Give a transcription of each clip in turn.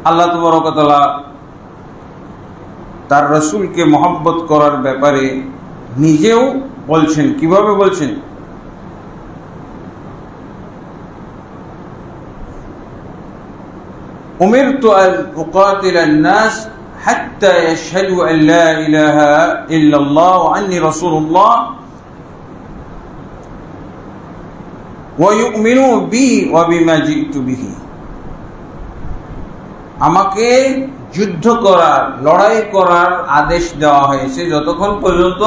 আল্লাহ তাবারক ওয়া তাআলা তার রাসূলকে মহব্বত করার ব্যাপারে নিজেও বলছেন। কিভাবে বলছেন? উমিরতু আন উকাতিলান নাস হাত্তা ইয়াশহাদু আন লা ইলাহা ইল্লাল্লাহ ওয়া আন্নী রাসূলুল্লাহ ওয়া ইউমিনু বি ওয়া বিমা জিতু বিহি। আমাকে যুদ্ধ করার, লড়াই করার আদেশ দেওয়া হয়েছে যতক্ষণ পর্যন্ত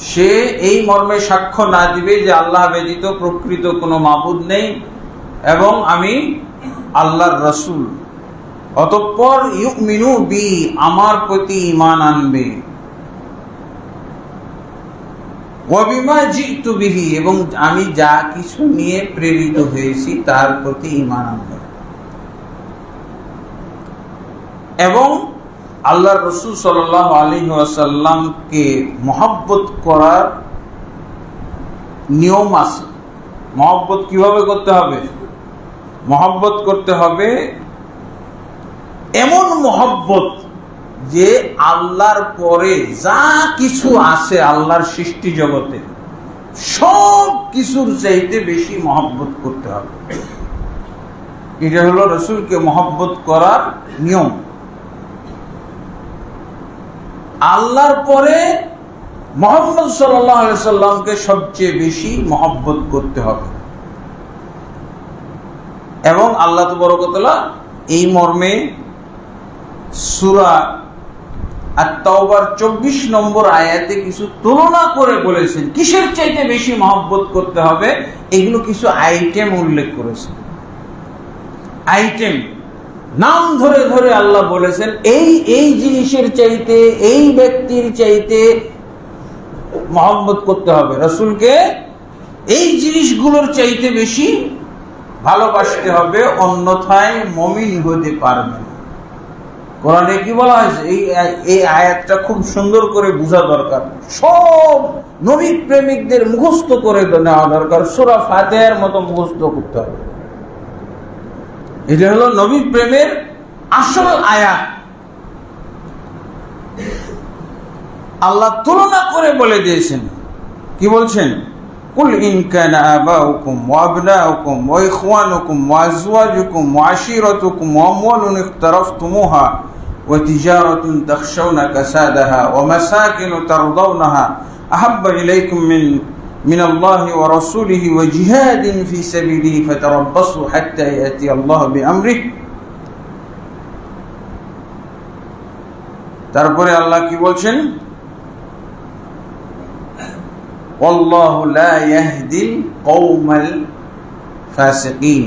সে এই মর্মে সাক্ষ্য না দিবে যে আল্লাহ ব্যতীত প্রকৃত কোনো মাবুদ নেই এবং আমি আল্লাহর রাসূল। অতঃপর ইউমিনু বি, আমার প্রতি ঈমান আনবে, ওয়া বিমা জিতু বিহি, এবং আমি যা কিছু নিয়ে প্রেরিত হয়েছি তার প্রতি ঈমান আনবে। এবং আল্লাহর রাসূল সাল্লাল্লাহু আলাইহি ওয়াসাল্লামকে মহব্বত করার নিয়ম আছে। মহব্বত কিভাবে করতে হবে? মহব্বত করতে হবে এমন মহব্বত যে আল্লাহর পরে যা কিছু আছে আল্লাহর সৃষ্টি জগতে সব কিছুর চাইতে বেশি মহব্বত করতে হবে। এটা হলো রাসূলকে মহব্বত করার নিয়ম। আল্লাহর পরে মুহাম্মদ সাল্লাল্লাহু আলাইহি সাল্লামকে সবচেয়ে বেশি মহব্বত করতে হবে। এবং আল্লাহ তাবারক ওয়া তাআলা এই মর্মে সূরা আত-তাওবার 24 নম্বর আয়াতে কিছু তুলনা করে বলেছেন কিসের চাইতে বেশি মহব্বত করতে হবে। এগুলো কিছু আইটেম উল্লেখ করেছেন। আইটেম নাম ধরে ধরে আল্লাহ বলেছেন এই জিনিসের চাইতে, এই ব্যক্তির চাইতে মহব্বত করতে হবে। রাসূলকে এই জিনিসগুলোর চাইতে বেশি ভালোবাসতে হবে, অন্যথায় মুমিন হতে পারবে না। কোরআনে কি বলা হয়েছে? এই আয়াতটা খুব সুন্দর করে বোঝা দরকার। সব নবী প্রেমিকদের মুখস্থ করে নেওয়া দরকার। সূরা ফাতিহার মতো মুখস্থ করতে হবে। এটা হলো নবী প্রেমের আসল আয়াত। আল্লাহ তুলনা করে বলে দিয়েছেন। কি বলছেন? কুল ইন কানা আবাউকুম ওয়া আবনাউকুম ওয়া ইখওয়ানুকুম ওয়া আজওয়াজুকুম ওয়া আশীরাতুকুম ওয়া আমওয়ালুন ইখতারাফতুমুহা ওয়া তিজারাতুন তাখশাউনা কাসাদাহা ওয়া মাসাকিনু তারদাউনাহা আহাব্বা ইলাইকুম من الله ورسوله وجهاد في سبيله فتربصوا حتى يأتي الله بأمره। তারপরে আল্লাহ কি বলছেন? والله لا يهدي القوم الفاسقين।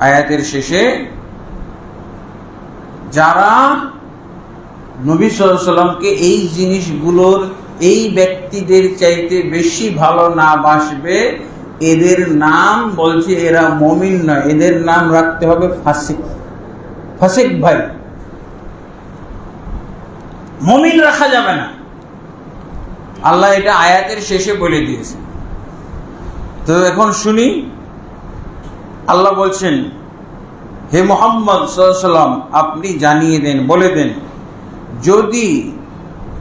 আয়াতের শেষে যারা নবী সাল্লাল্লাহু আলাইহি সাল্লামকে এই জিনিসগুলোর, এই ব্যক্তিদের চাইতে বেশি ভালো না বাসবে, এদের নাম বলছে এরা মুমিন নয়, এদের নাম রাখতে হবে ফাসিক। ফাসিক ভাই, মুমিন রাখা যাবে না। আল্লাহ এটা আয়াতের শেষে বলে দিয়েছে। তো এখন শুনি, আল্লাহ বলছেন হে মুহাম্মদ সাল্লাল্লাহু আলাইহি ওয়াসাল্লাম আপনি জানিয়ে দেন, বলে দেন, যদি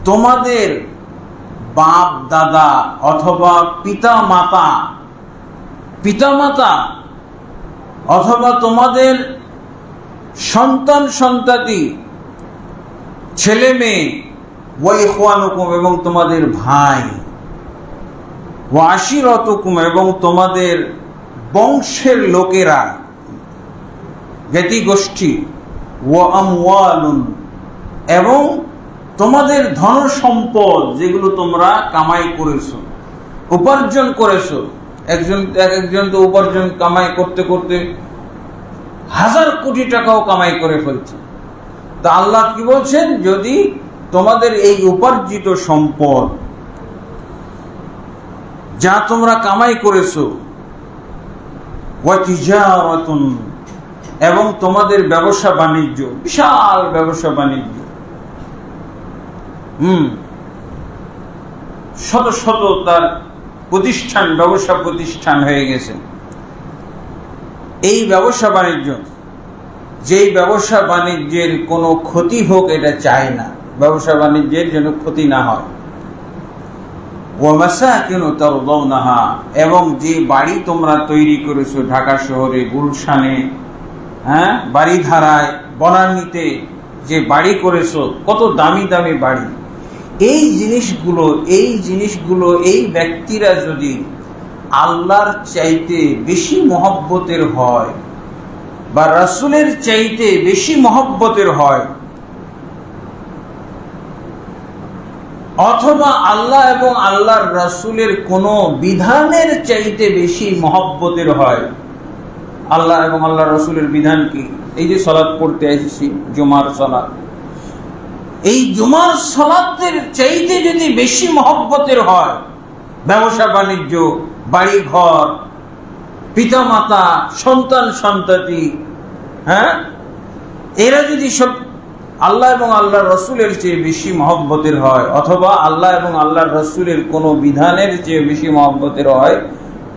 তোমাদের বাপ দাদা অথবা পিতামাতা অথবা তোমাদের সন্তান সন্ততি, ছেলে মেয়ে, ওয়া ইখওয়ানুকুম এবং তোমাদের ভাই, ওয়া আশীরাতুকুম এবং তোমাদের বংশের লোকেরা, জ্ঞাতি গোষ্ঠী, ওয়া আমওয়ালুন এবং তোমাদের ধন সম্পদ যেগুলো তোমরা কামাই করেছো, উপার্জন করেছো। একজন তো উপার্জন কামাই করতে করতে 1000 কোটি টাকাও কামাই করে ফেলছে। তা আল্লাহ কি বলছেন? যদি তোমাদের এই উপার্জিত সম্পদ যা তোমরা কামাই করেছো, ওয়া তিজারাতুন এবং তোমাদের ব্যবসা বাণিজ্য, বিশাল ব্যবসা বাণিজ্য, শত শত তার প্রতিষ্ঠান, ব্যবসা প্রতিষ্ঠান হয়ে গেছে। এই ব্যবসা বাণিজ্য যেই ব্যবসা বাণিজ্যের কোনো ক্ষতি হোক এটা চায় না, ব্যবসা বাণিজ্যের যেন ক্ষতি না হয়। ওয়া মাসাকিন তারদাউনাহা, এবং যে বাড়ি তোমরা তৈরি করেছো ঢাকা শহরে, গুলশানে, বাড়িধারায়, বনানীতে যে বাড়ি করেছো, কত দামি দামি বাড়ি, এই জিনিসগুলো এই ব্যক্তিরা যদি আল্লাহর চাইতে বেশি মহব্বতের হয় বা রাসূলের চাইতে বেশি মহব্বতের হয়, অথবা আল্লাহ এবং আল্লাহর রাসূলের কোন বিধানের চাইতে বেশি মহব্বতের হয়। আল্লাহ এবং আল্লাহর রাসূলের বিধান কি? এই যে সালাত পড়তে এসেছি, জুমার সালাত, এই জুমার সালাতের চাইতে যদি বেশি মহব্বতের হয়, ব্যবসা বাণিজ্য, বাড়ি ঘর, পিতামাতা, সন্তান সন্ততি, এরা যদি সব আল্লাহ এবং আল্লাহর রাসূলের চেয়ে বেশি মহব্বতের হয়, অথবা আল্লাহ এবং আল্লাহর রাসূলের কোনো বিধানের চেয়ে বেশি মহব্বতের হয়,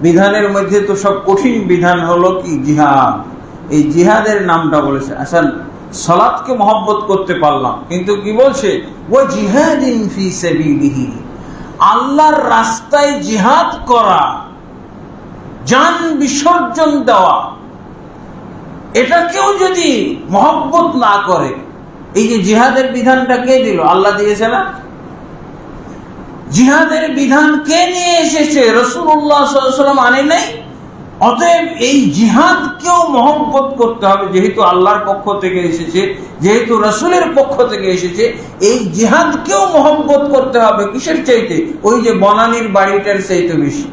বিধানের মধ্যে তো সব কঠিন বিধান হলো কি? জিহাদ। এই জিহাদের নামটা বলেছে। আচ্ছা, সালাতকে মহব্বত করতে পারলাম, কিন্তু কি বলছে? ওয়া জিহাদিন ফি সাবিলিহি, আল্লাহর রাস্তায় জিহাদ করা, জান বিসর্জন দেওয়া, এটাকেও যদি মহব্বত না করে, এই যে জিহাদের বিধানটা কে দিল? আল্লাহ দিয়েছে না? জিহাদের বিধান কে নিয়ে এসেছে? রাসূলুল্লাহ সাল্লাল্লাহু আলাইহি ওয়াসাল্লাম আনে নাই। অতএব এই জিহাদকেও মহব্বত করতে হবে, যেহেতু আল্লাহর পক্ষ থেকে এসেছে, যেহেতু রাসূলের পক্ষ থেকে এসেছে, এই জিহাদকেও মহব্বত করতে হবে। কিসের চাইতে? ওই যে বনানীর বাড়িটার চাইতে বেশি।